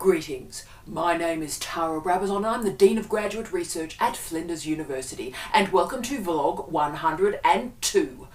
Greetings, my name is Tara Brabazon. I'm the Dean of Graduate Research at Flinders University, and welcome to vlog 102,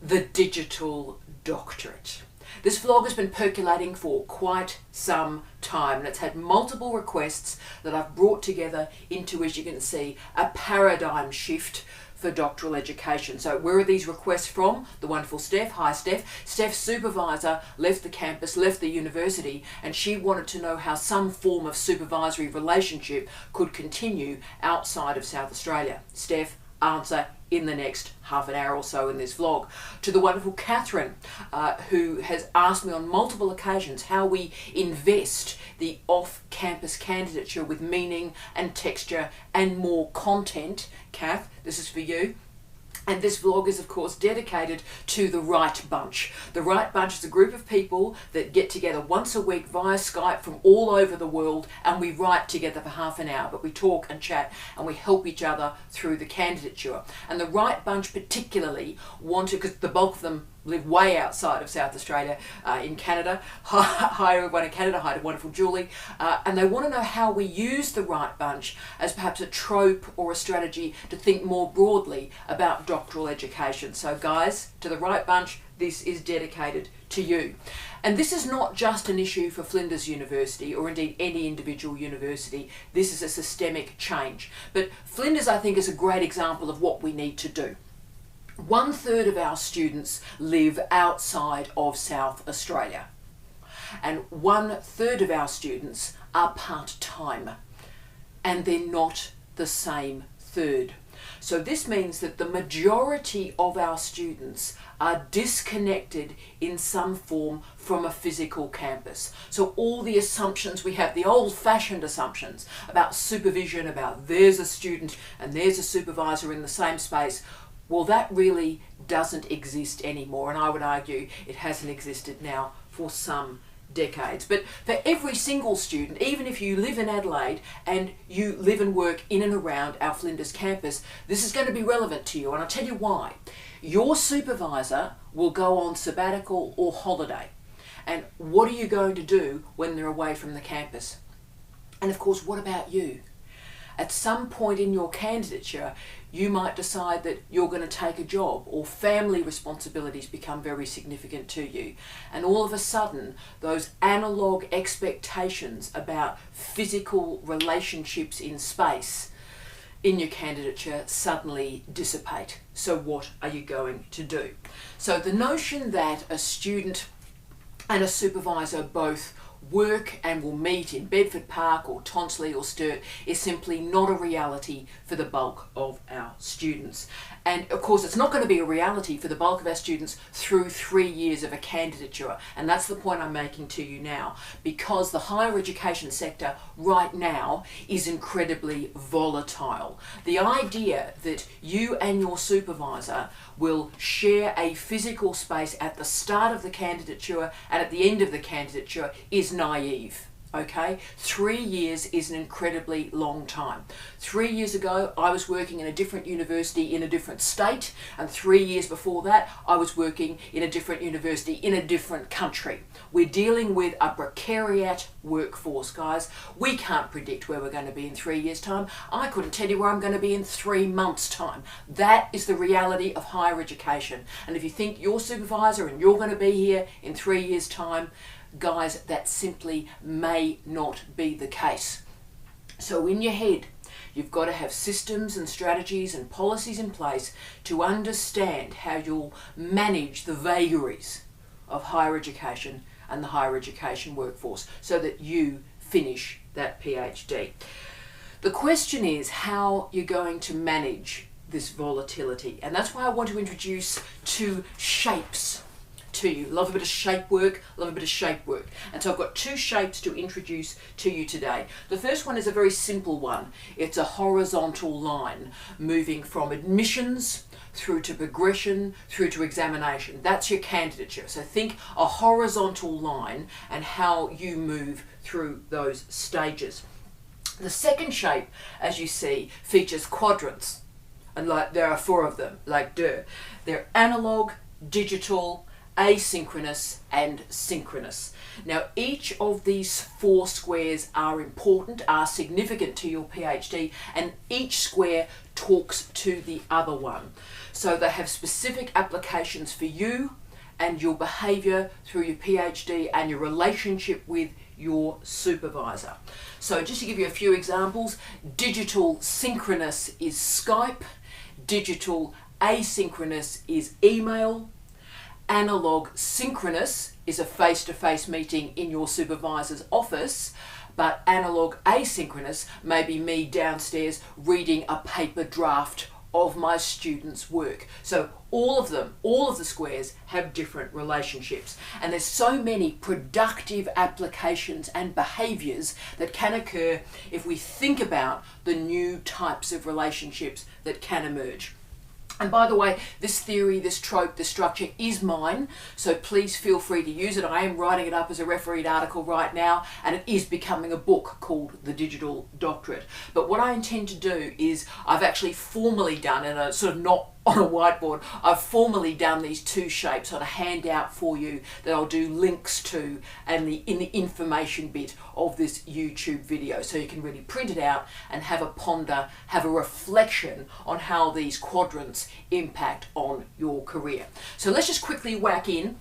the Digital Doctorate. This vlog has been percolating for quite some time, and it's had multiple requests that I've brought together into, as you can see, a paradigm shift for doctoral education. So where are these requests from? The wonderful Steph. Hi Steph. Steph's supervisor left the campus, left the university, and she wanted to know how some form of supervisory relationship could continue outside of South Australia. Steph, answer in the next half an hour or so in this vlog. To the wonderful Catherine, who has asked me on multiple occasions how we invest the off-campus candidature with meaning and texture and more content. Kath, this is for you. And this vlog is, of course, dedicated to the Right Bunch. The Right Bunch is a group of people that get together once a week via Skype from all over the world, and we write together for half an hour, but we talk and chat and we help each other through the candidature. And the Right Bunch particularly wanted, because the bulk of them live way outside of South Australia, in Canada. Hi everyone in Canada, hi to wonderful Julie. And they want to know how we use the Right Bunch as perhaps a trope or a strategy to think more broadly about doctoral education. So guys, to the Right Bunch, this is dedicated to you. And this is not just an issue for Flinders University or indeed any individual university. This is a systemic change. But Flinders, I think, is a great example of what we need to do. 1/3 of our students live outside of South Australia, and 1/3 of our students are part-time, and they're not the same third. So this means that the majority of our students are disconnected in some form from a physical campus. So all the assumptions we have, the old-fashioned assumptions about supervision, about there's a student and there's a supervisor in the same space, well, that really doesn't exist anymore, and I would argue it hasn't existed now for some decades. But for every single student, even if you live in Adelaide and you live and work in and around our Flinders campus, this is going to be relevant to you, and I'll tell you why. Your supervisor will go on sabbatical or holiday, and what are you going to do when they're away from the campus? And of course, what about you? At some point in your candidature, you might decide that you're going to take a job, or family responsibilities become very significant to you. And all of a sudden, those analogue expectations about physical relationships in space in your candidature suddenly dissipate. So what are you going to do? So the notion that a student and a supervisor both work and will meet in Bedford Park or Tonsley or Sturt is simply not a reality for the bulk of our students. And of course, it's not going to be a reality for the bulk of our students through 3 years of a candidature. And that's the point I'm making to you now, because the higher education sector right now is incredibly volatile. The idea that you and your supervisor will share a physical space at the start of the candidature and at the end of the candidature is naive. Okay, 3 years is an incredibly long time. 3 years ago, I was working in a different university in a different state, and 3 years before that, I was working in a different university in a different country. We're dealing with a precariat workforce, guys. We can't predict where we're going to be in 3 years' time. I couldn't tell you where I'm going to be in 3 months' time. That is the reality of higher education. And if you think you're supervisor and you're going to be here in 3 years' time, guys, that simply may not be the case. So in your head, you've got to have systems and strategies and policies in place to understand how you'll manage the vagaries of higher education and the higher education workforce so that you finish that PhD. The question is how you're going to manage this volatility, and that's why I want to introduce two shapes to you. Love a bit of shape work, love a bit of shape work. And so I've got two shapes to introduce to you today. The first one is a very simple one. It's a horizontal line moving from admissions through to progression, through to examination. That's your candidature. So think a horizontal line and how you move through those stages. The second shape, as you see, features quadrants. And like there are 4 of them, like They're analogue, digital, asynchronous, and synchronous. Now, each of these 4 squares are important, are significant to your PhD, and each square talks to the other one. So they have specific applications for you and your behaviour through your PhD and your relationship with your supervisor. So just to give you a few examples, digital synchronous is Skype, digital asynchronous is email, analogue synchronous is a face-to-face meeting in your supervisor's office, but analogue asynchronous may be me downstairs reading a paper draft of my students' work. So all of the squares have different relationships, and there's so many productive applications and behaviours that can occur if we think about the new types of relationships that can emerge. And by the way, this theory, this trope, this structure is mine, so please feel free to use it. I am writing it up as a refereed article right now, and it is becoming a book called The Digital Doctorate. But what I intend to do is, I've actually formally done, and a sort of not on a whiteboard, I've formally done these 2 shapes on a handout for you that I'll do links to and in the information bit of this YouTube video, so you can really print it out and have a ponder, have a reflection on how these quadrants impact on your career. So let's just quickly whack in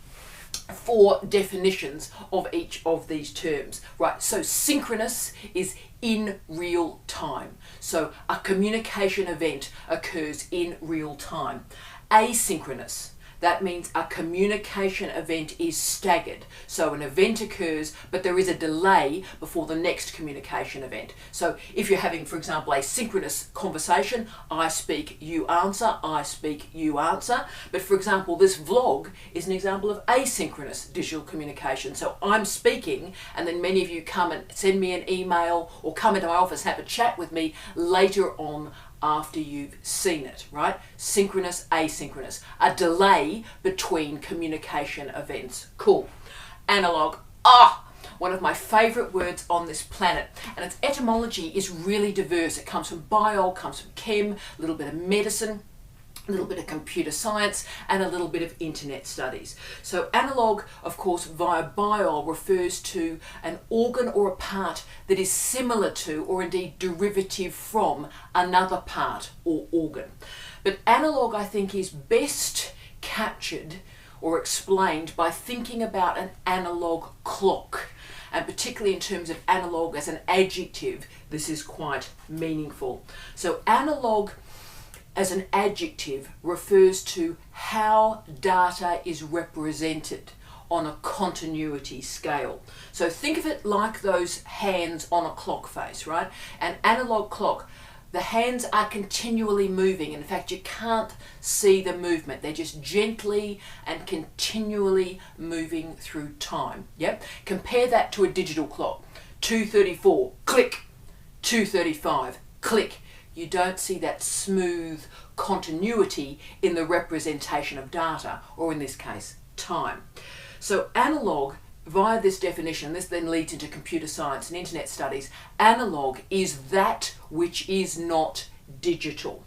4 definitions of each of these terms. Right, so synchronous is in real time. So a communication event occurs in real time. Asynchronous, that means a communication event is staggered. So an event occurs, but there is a delay before the next communication event. So if you're having, for example, a synchronous conversation, I speak, you answer, I speak, you answer. But for example, this vlog is an example of asynchronous digital communication. So I'm speaking, and then many of you come and send me an email or come into my office, have a chat with me later on after you've seen it, right? Synchronous, asynchronous, a delay between communication events. Cool. Analogue, one of my favourite words on this planet, and its etymology is really diverse. It comes from bio, comes from chem, a little bit of medicine, a little bit of computer science, and a little bit of internet studies. So analogue, of course, via bio refers to an organ or a part that is similar to, or indeed derivative from, another part or organ. But analogue, I think, is best captured or explained by thinking about an analogue clock. And particularly in terms of analogue as an adjective, this is quite meaningful. So analogue as an adjective refers to how data is represented on a continuity scale. So think of it like those hands on a clock face, right? An analog clock, the hands are continually moving. In fact, you can't see the movement. They're just gently and continually moving through time. Yep. Compare that to a digital clock. 2:34, click. 2:35, click. You don't see that smooth continuity in the representation of data, or in this case, time. So analogue, via this definition, this then leads into computer science and internet studies, analogue is that which is not digital.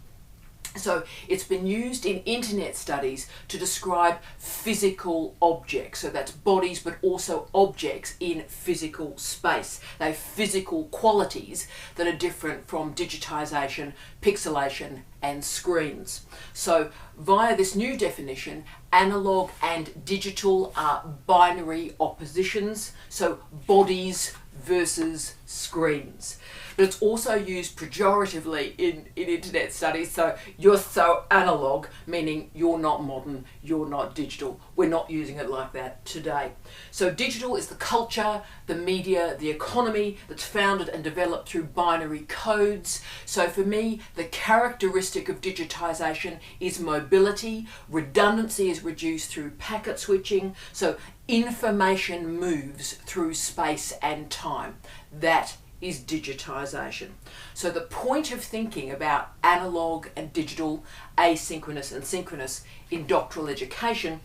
So it's been used in internet studies to describe physical objects. So that's bodies, but also objects in physical space. They have physical qualities that are different from digitization, pixelation, and screens. So via this new definition, analog and digital are binary oppositions. So bodies versus screens. But it's also used pejoratively in internet studies. So you're so analog, meaning you're not modern, you're not digital. We're not using it like that today. So digital is the culture, the media, the economy that's founded and developed through binary codes. So for me, the characteristic of digitization is mobility. Redundancy is reduced through packet switching. So information moves through space and time. That is digitization. So the point of thinking about analog and digital, asynchronous and synchronous in doctoral education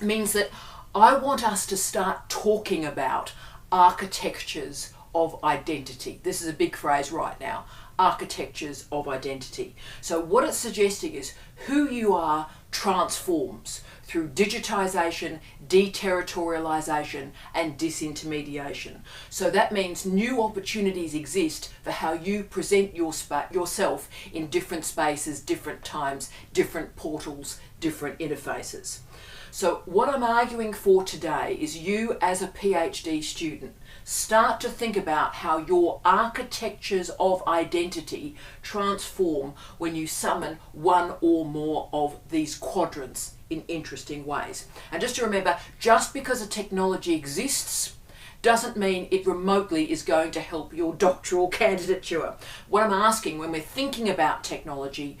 means that I want us to start talking about architectures of identity. This is a big phrase right now, architectures of identity. So what it's suggesting is who you are transforms through digitisation, deterritorialisation and disintermediation. So that means new opportunities exist for how you present yourself in different spaces, different times, different portals, different interfaces. So what I'm arguing for today is you as a PhD student start to think about how your architectures of identity transform when you summon one or more of these quadrants in interesting ways. And just to remember, just because a technology exists doesn't mean it remotely is going to help your doctoral candidature. What I'm asking when we're thinking about technology,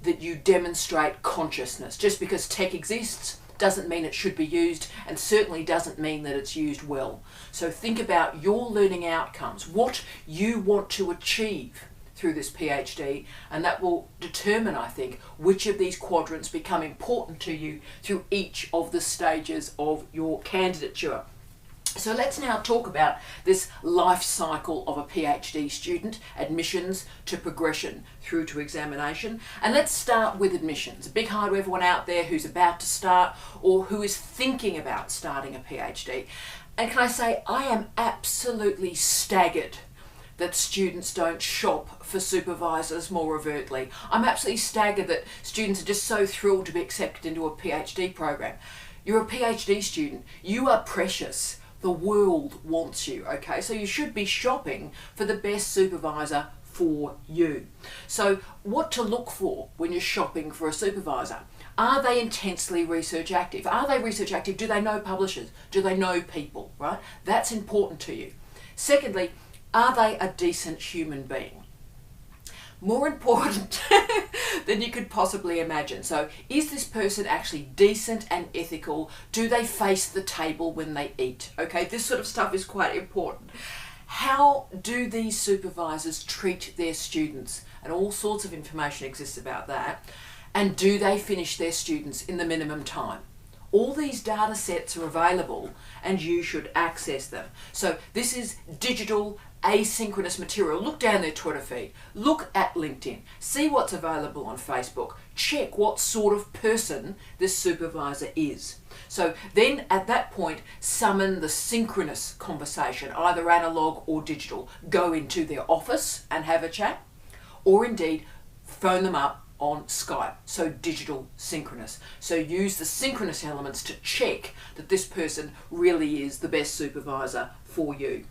that you demonstrate consciousness. Just because tech exists doesn't mean it should be used, and certainly doesn't mean that it's used well. So think about your learning outcomes, what you want to achieve through this PhD, and that will determine, I think, which of these quadrants become important to you through each of the stages of your candidature. So let's now talk about this life cycle of a PhD student, admissions to progression through to examination. And let's start with admissions. A big hi to everyone out there who's about to start or who is thinking about starting a PhD. And can I say, I am absolutely staggered that students don't shop for supervisors more overtly. I'm absolutely staggered that students are just so thrilled to be accepted into a PhD program. You're a PhD student, you are precious. The world wants you, okay? So you should be shopping for the best supervisor for you. So what to look for when you're shopping for a supervisor? Are they intensely research active? Are they research active? Do they know publishers? Do they know people, right? That's important to you. Secondly, are they a decent human being? More important than you could possibly imagine. So is this person actually decent and ethical? Do they face the table when they eat? Okay, this sort of stuff is quite important. How do these supervisors treat their students? And all sorts of information exists about that. And do they finish their students in the minimum time? All these data sets are available and you should access them. So this is digital asynchronous material. Look down their Twitter feed, look at LinkedIn, see what's available on Facebook, check what sort of person this supervisor is. So then at that point, summon the synchronous conversation, either analogue or digital. Go into their office and have a chat, or indeed phone them up on Skype, so digital synchronous. So use the synchronous elements to check that this person really is the best supervisor for you.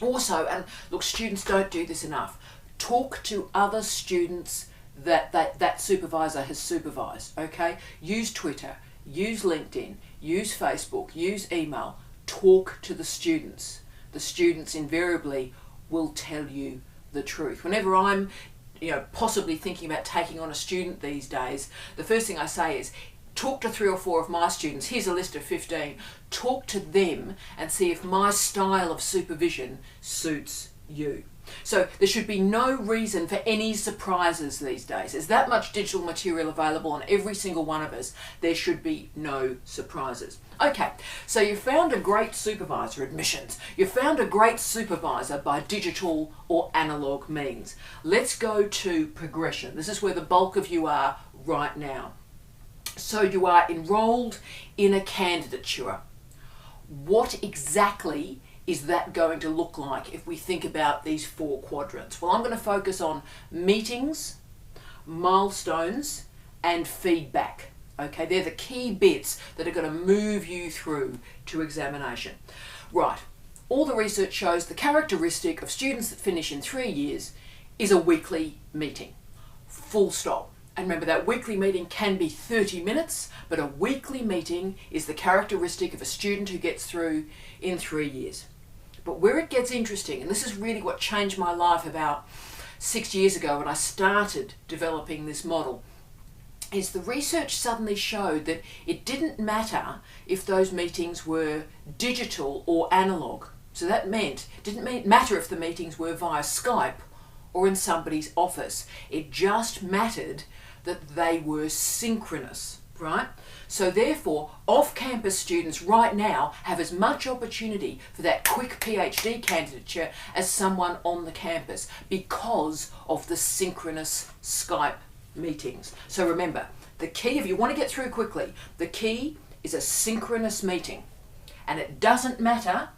Also, and look, students don't do this enough, talk to other students that supervisor has supervised, okay? Use Twitter, use LinkedIn, use Facebook, use email, talk to the students. The students invariably will tell you the truth. Whenever I'm possibly thinking about taking on a student these days, the first thing I say is, talk to 3 or 4 of my students. Here's a list of 15. Talk to them and see if my style of supervision suits you. So there should be no reason for any surprises these days. There's that much digital material available on every single one of us. There should be no surprises. Okay, so you found a great supervisor, admissions. You found a great supervisor by digital or analogue means. Let's go to progression. This is where the bulk of you are right now. So you are enrolled in a candidature. What exactly is that going to look like if we think about these 4 quadrants? Well, I'm going to focus on meetings, milestones, and feedback. Okay, they're the key bits that are going to move you through to examination. Right, all the research shows the characteristic of students that finish in 3 years is a weekly meeting. Full stop. And remember, that weekly meeting can be 30 minutes, but a weekly meeting is the characteristic of a student who gets through in 3 years. But where it gets interesting, and this is really what changed my life about 6 years ago when I started developing this model, is the research suddenly showed that it didn't matter if those meetings were digital or analogue. So that meant, it didn't matter if the meetings were via Skype or in somebody's office. It just mattered that they were synchronous, right? So therefore, off-campus students right now have as much opportunity for that quick PhD candidature as someone on the campus because of the synchronous Skype meetings. So remember, The key, if you want to get through quickly, the key is a synchronous meeting. And it doesn't matter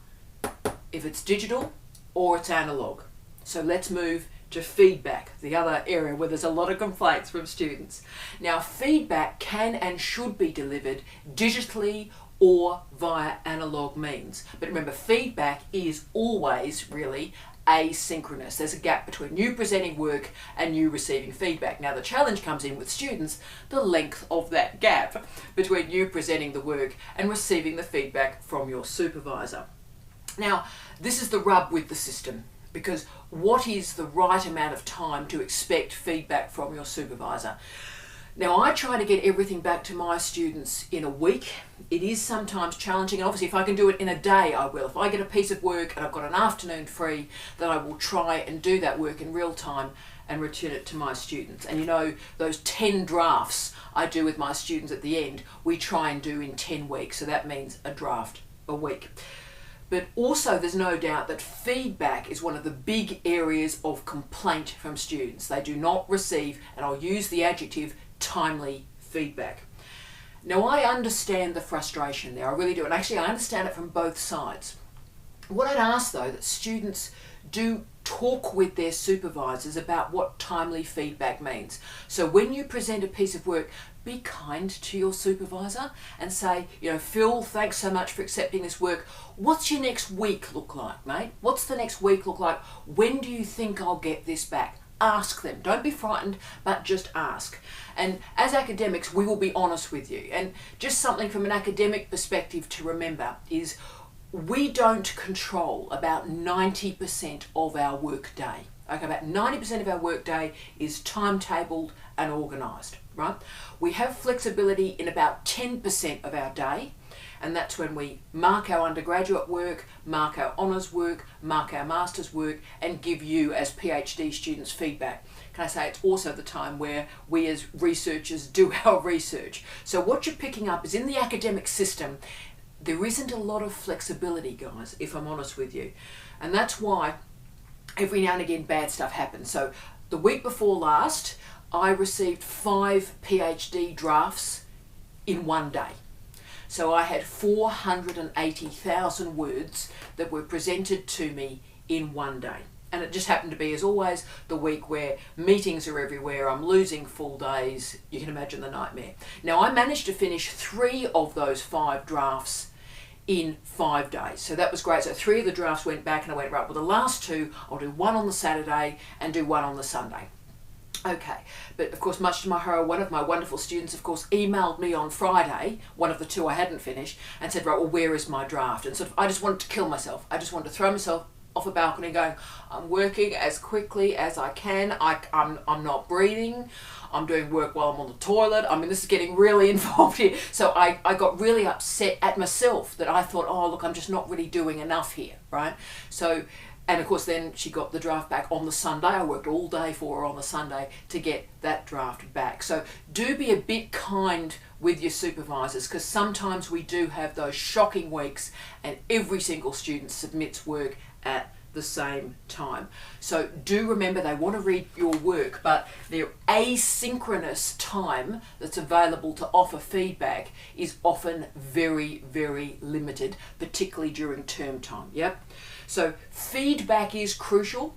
if it's digital or it's analogue. So let's move to feedback, the other area where there's a lot of complaints from students. Now, feedback can and should be delivered digitally or via analogue means. But remember, feedback is always really asynchronous. There's a gap between you presenting work and you receiving feedback. Now, the challenge comes in with students, the length of that gap between you presenting the work and receiving the feedback from your supervisor. Now, this is the rub with the system, because what is the right amount of time to expect feedback from your supervisor? Now, I try to get everything back to my students in a week. It is sometimes challenging, and obviously if I can do it in a day, I will. If I get a piece of work and I've got an afternoon free, then I will try and do that work in real time and return it to my students. And you know, those 10 drafts I do with my students at the end, we try and do in 10 weeks. So that means a draft a week. But also there's no doubt that feedback is one of the big areas of complaint from students. They do not receive, and I'll use the adjective, timely feedback. Now, I understand the frustration there, I really do, and actually I understand it from both sides. What I'd ask though, that students do talk with their supervisors about what timely feedback means. So when you present a piece of work, be kind to your supervisor and say, you know, Phil, thanks so much for accepting this work. What's your next week look like, mate? What's the next week look like? When do you think I'll get this back? Ask them. Don't be frightened, but just ask. And as academics, we will be honest with you. And just something from an academic perspective to remember is we don't control about 90% of our work day. Okay, about 90% of our work day is timetabled and organised, right? We have flexibility in about 10% of our day, and that's when we mark our undergraduate work, mark our honours work, mark our master's work, and give you as PhD students feedback. Can I say it's also the time where we as researchers do our research. So what you're picking up is in the academic system, there isn't a lot of flexibility, guys, if I'm honest with you. And that's why every now and again bad stuff happens. So the week before last, I received 5 PhD drafts in one day. So I had 480,000 words that were presented to me in one day. And it just happened to be, as always, the week where meetings are everywhere, I'm losing full days, you can imagine the nightmare. Now, I managed to finish 3 of those 5 drafts in 5 days. So that was great. So 3 of the drafts went back and I went, right, well, the last 2, I'll do 1 on the Saturday and do 1 on the Sunday. Okay, but of course, much to my horror, one of my wonderful students, of course, emailed me on Friday, one of the 2 I hadn't finished, and said, right, well, where is my draft? And sort of, I just wanted to kill myself. I just wanted to throw myself off a balcony going, I'm working as quickly as I can. I'm not breathing. I'm doing work while I'm on the toilet. I mean, this is getting really involved here. So I got really upset at myself that I thought, oh, look, I'm just not really doing enough here, right? So, and of course, then she got the draft back on the Sunday. I worked all day for her on the Sunday to get that draft back. So do be a bit kind with your supervisors, because sometimes we do have those shocking weeks and every single student submits work at the same time. So do remember, they want to read your work, but their asynchronous time that's available to offer feedback is often very, very limited, particularly during term time. Yep. So feedback is crucial.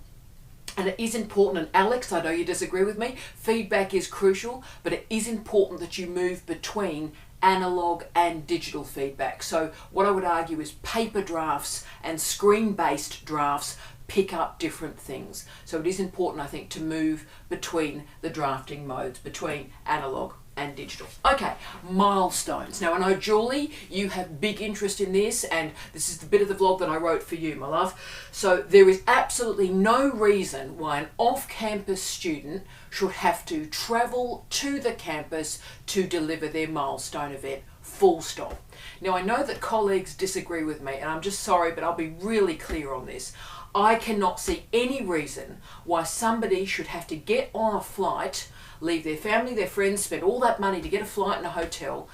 And it is important, and Alex, I know you disagree with me, feedback is crucial, but it is important that you move between analogue and digital feedback. So what I would argue is paper drafts and screen-based drafts pick up different things. So it is important, I think, to move between the drafting modes, between analogue and digital. Okay, milestones. Now I know, Julie, you have big interest in this, and this is the bit of the vlog that I wrote for you, my love. So there is absolutely no reason why an off-campus student should have to travel to the campus to deliver their milestone event, full stop. Now I know that colleagues disagree with me, and I'm just sorry, but I'll be really clear on this. I cannot see any reason why somebody should have to get on a flight, leave their family, their friends, spend all that money to get a flight and a hotel,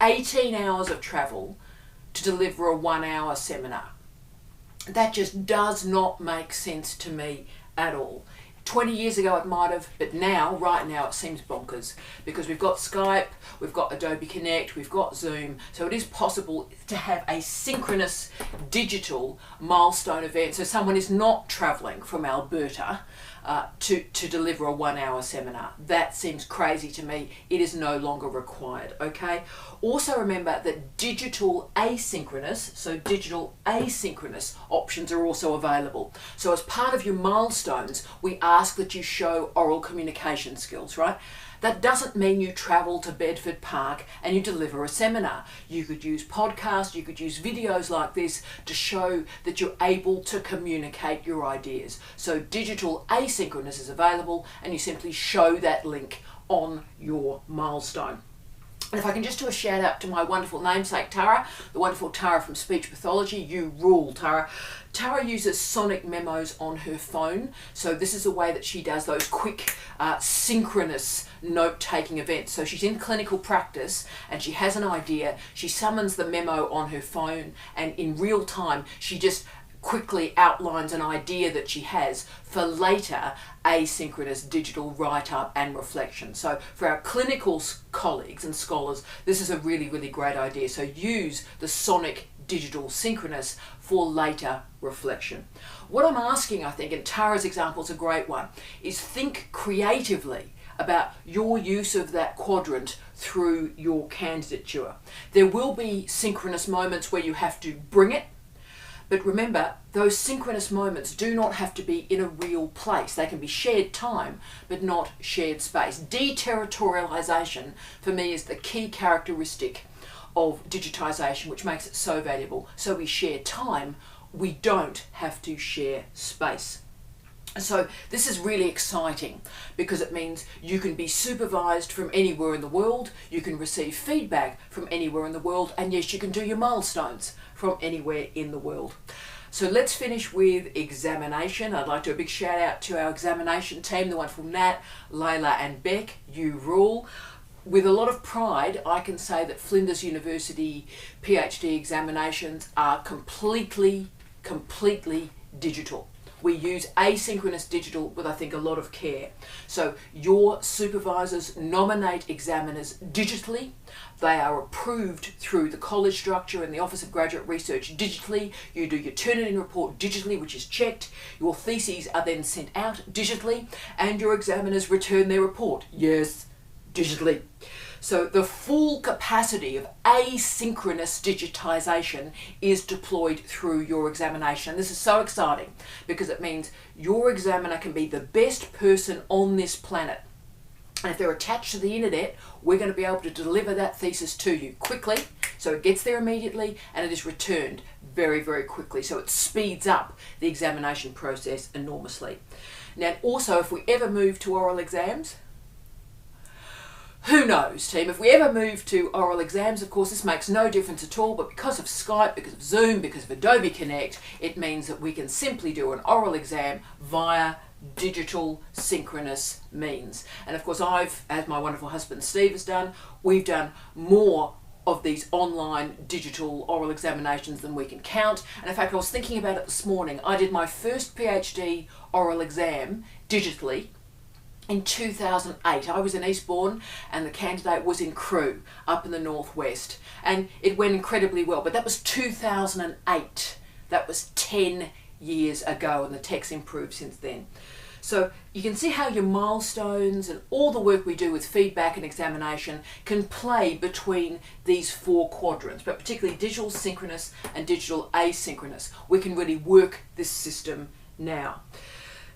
18 hours of travel to deliver a 1-hour seminar. That just does not make sense to me at all. 20 years ago it might have, but now, right now, it seems bonkers because we've got Skype, we've got Adobe Connect, we've got Zoom, so it is possible to have a synchronous digital milestone event. So someone is not travelling from Alberta to deliver a 1 hour seminar. That seems crazy to me. It is no longer required, okay? Also remember that digital asynchronous options are also available. So as part of your milestones, we ask that you show oral communication skills, right? That doesn't mean you travel to Bedford Park and you deliver a seminar. You could use podcasts, you could use videos like this to show that you're able to communicate your ideas. So digital asynchronous is available and you simply show that link on your milestone. And if I can just do a shout out to my wonderful namesake Tara, the wonderful Tara from Speech Pathology. You rule, Tara. Tara uses sonic memos on her phone, so this is a way that she does those quick synchronous note-taking events. So she's in clinical practice and she has an idea, she summons the memo on her phone, and in real time she just quickly outlines an idea that she has for later asynchronous digital write-up and reflection. So for our clinical colleagues and scholars, this is a really, really great idea. So use the sonic digital synchronous for later reflection. What I'm asking, I think, and Tara's example is a great one, is think creatively about your use of that quadrant through your candidature. There will be synchronous moments where you have to bring it, but remember, those synchronous moments do not have to be in a real place. They can be shared time, but not shared space. Deterritorialization, for me, is the key characteristic of digitisation, which makes it so valuable. So we share time, we don't have to share space. So this is really exciting because it means you can be supervised from anywhere in the world, you can receive feedback from anywhere in the world, and yes, you can do your milestones from anywhere in the world. So let's finish with examination. I'd like to do a big shout out to our examination team, the wonderful Nat, Layla and Beck. You rule. With a lot of pride, I can say that Flinders University PhD examinations are completely digital. We use asynchronous digital with, I think, a lot of care. So your supervisors nominate examiners digitally. They are approved through the college structure and the Office of Graduate Research digitally. You do your Turnitin report digitally, which is checked. Your theses are then sent out digitally, and your examiners return their report. Yes, digitally. So the full capacity of asynchronous digitisation is deployed through your examination. This is so exciting because it means your examiner can be the best person on this planet. And if they're attached to the internet, we're going to be able to deliver that thesis to you quickly, so it gets there immediately and it is returned very, very quickly. So it speeds up the examination process enormously. Now also, if we ever move to oral exams, who knows, team? If we ever move to oral exams, of course, this makes no difference at all, but because of Skype, because of Zoom, because of Adobe Connect, it means that we can simply do an oral exam via digital synchronous means. And of course, as my wonderful husband Steve has done, we've done more of these online digital oral examinations than we can count. And in fact, I was thinking about it this morning. I did my first PhD oral exam digitally in 2008. I was in Eastbourne and the candidate was in Crewe up in the northwest, and it went incredibly well, but that was 2008. That was 10 years ago, and the tech's improved since then. So you can see how your milestones and all the work we do with feedback and examination can play between these four quadrants, but particularly digital synchronous and digital asynchronous. We can really work this system now.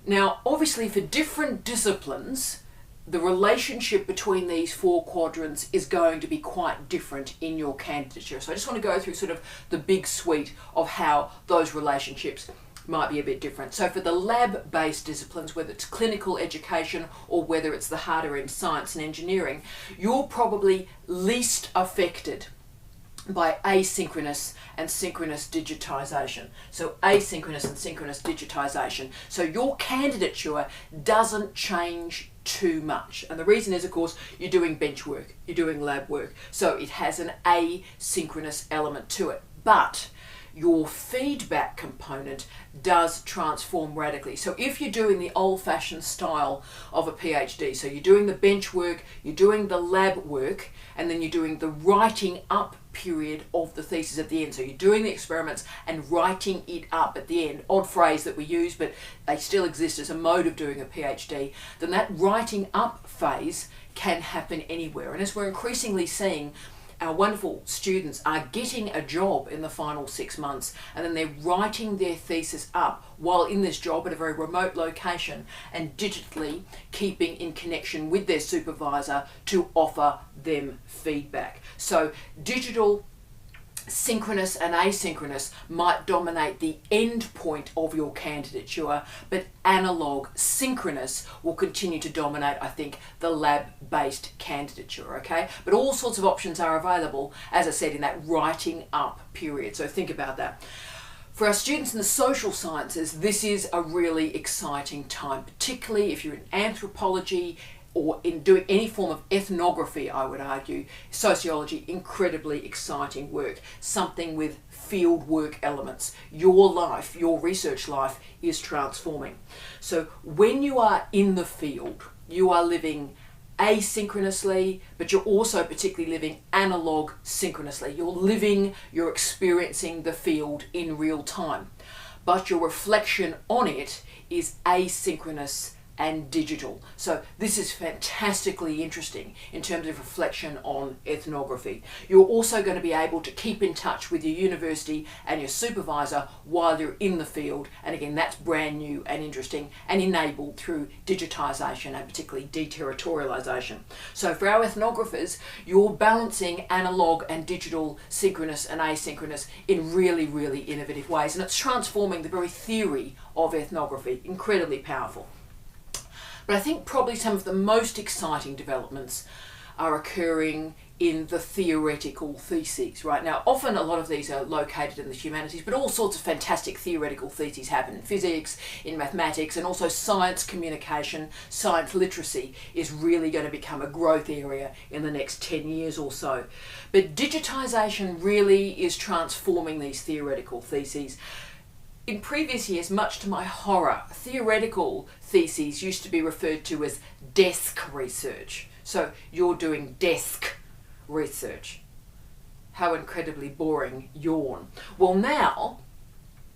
Now, obviously, for different disciplines, the relationship between these four quadrants is going to be quite different in your candidature. So I just want to go through sort of the big suite of how those relationships might be a bit different. So for the lab-based disciplines, whether it's clinical education or whether it's the harder end science and engineering, you're probably least affected by asynchronous and synchronous digitisation. So asynchronous and synchronous digitisation. So your candidature doesn't change too much. And the reason is, of course, you're doing bench work, you're doing lab work. So it has an asynchronous element to it. But your feedback component does transform radically. So if you're doing the old-fashioned style of a PhD, so you're doing the bench work, you're doing the lab work, and then you're doing the writing up period of the thesis at the end. So you're doing the experiments and writing it up at the end. Odd phrase that we use, but they still exist as a mode of doing a PhD. Then that writing up phase can happen anywhere. And as we're increasingly seeing, our wonderful students are getting a job in the final 6 months, and then they're writing their thesis up while in this job at a very remote location and digitally keeping in connection with their supervisor to offer them feedback. So digital, synchronous and asynchronous might dominate the end point of your candidature, but analogue, synchronous will continue to dominate, I think, the lab-based candidature, okay? But all sorts of options are available, as I said, in that writing up period. So think about that. For our students in the social sciences, this is a really exciting time, particularly if you're in anthropology, or in doing any form of ethnography, I would argue. Sociology, incredibly exciting work, something with field work elements. Your life, your research life is transforming. So when you are in the field, you are living asynchronously, but you're also particularly living analog synchronously. You're experiencing the field in real time, but your reflection on it is asynchronous and digital. So this is fantastically interesting in terms of reflection on ethnography. You're also going to be able to keep in touch with your university and your supervisor while you're in the field, and again that's brand new and interesting and enabled through digitisation and particularly deterritorialisation. So for our ethnographers, you're balancing analogue and digital, synchronous and asynchronous in really, really innovative ways, and it's transforming the very theory of ethnography. Incredibly powerful. But I think probably some of the most exciting developments are occurring in the theoretical theses, right? Now, often a lot of these are located in the humanities, but all sorts of fantastic theoretical theses happen in physics, in mathematics, and also science communication, science literacy is really going to become a growth area in the next 10 years or so. But digitisation really is transforming these theoretical theses. In previous years, much to my horror, theoretical theses used to be referred to as desk research. So you're doing desk research. How incredibly boring, yawn. Well, now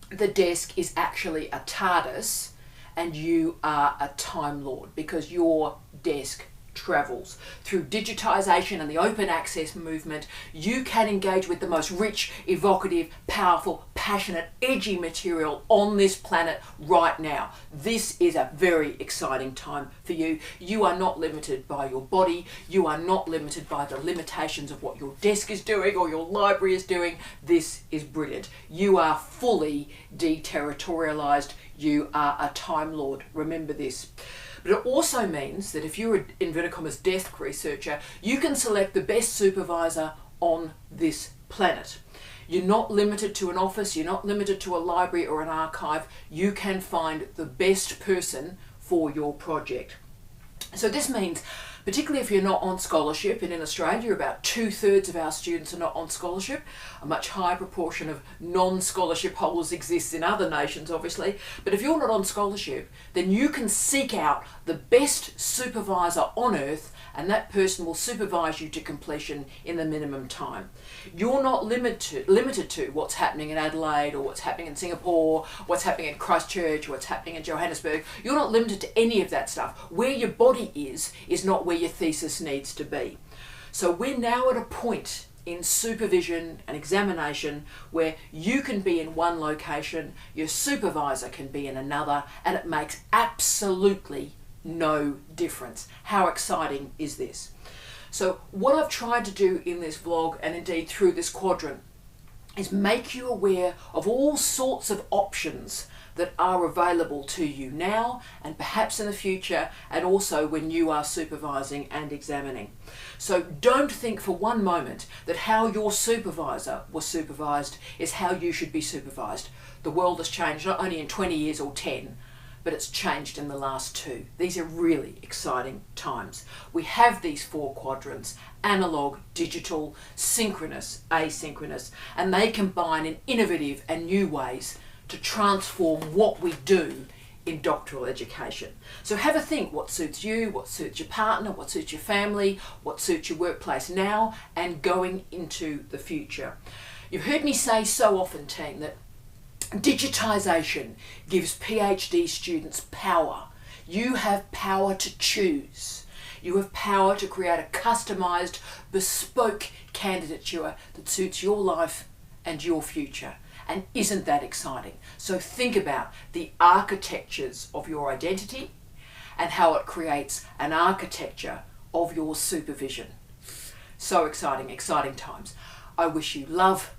the desk is actually a TARDIS and you are a Time Lord, because your desk travels. Through digitisation and the open access movement, you can engage with the most rich, evocative, powerful, passionate, edgy material on this planet right now. This is a very exciting time for you. You are not limited by your body. You are not limited by the limitations of what your desk is doing or your library is doing. This is brilliant. You are fully deterritorialised. You are a Time Lord. Remember this. But it also means that if you're an inverted commas desk researcher, you can select the best supervisor on this planet. You're not limited to an office, you're not limited to a library or an archive. You can find the best person for your project. So this means, particularly if you're not on scholarship, and in Australia about 2/3 of our students are not on scholarship, a much higher proportion of non-scholarship holders exists in other nations obviously, but if you're not on scholarship, then you can seek out the best supervisor on earth, and that person will supervise you to completion in the minimum time. You're not limited to what's happening in Adelaide or what's happening in Singapore, what's happening in Christchurch, what's happening in Johannesburg. You're not limited to any of that stuff. Where your body is not where your thesis needs to be. So we're now at a point in supervision and examination where you can be in one location, your supervisor can be in another, and it makes absolutely no difference. How exciting is this? So what I've tried to do in this vlog, and indeed through this quadrant, is make you aware of all sorts of options that are available to you now and perhaps in the future, and also when you are supervising and examining. So don't think for one moment that how your supervisor was supervised is how you should be supervised. The world has changed not only in 20 years or 10, but it's changed in the last 2. These are really exciting times. We have these 4 quadrants: analogue, digital, synchronous, asynchronous, and they combine in innovative and new ways to transform what we do in doctoral education. So have a think, what suits you, what suits your partner, what suits your family, what suits your workplace now and going into the future. You've heard me say so often, team, that digitisation gives PhD students power. You have power to choose. You have power to create a customised, bespoke candidature that suits your life and your future. And isn't that exciting? So think about the architectures of your identity and how it creates an architecture of your supervision. So exciting, exciting times. I wish you love,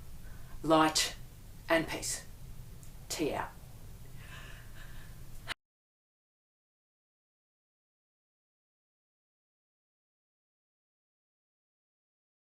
light and peace. Tea out.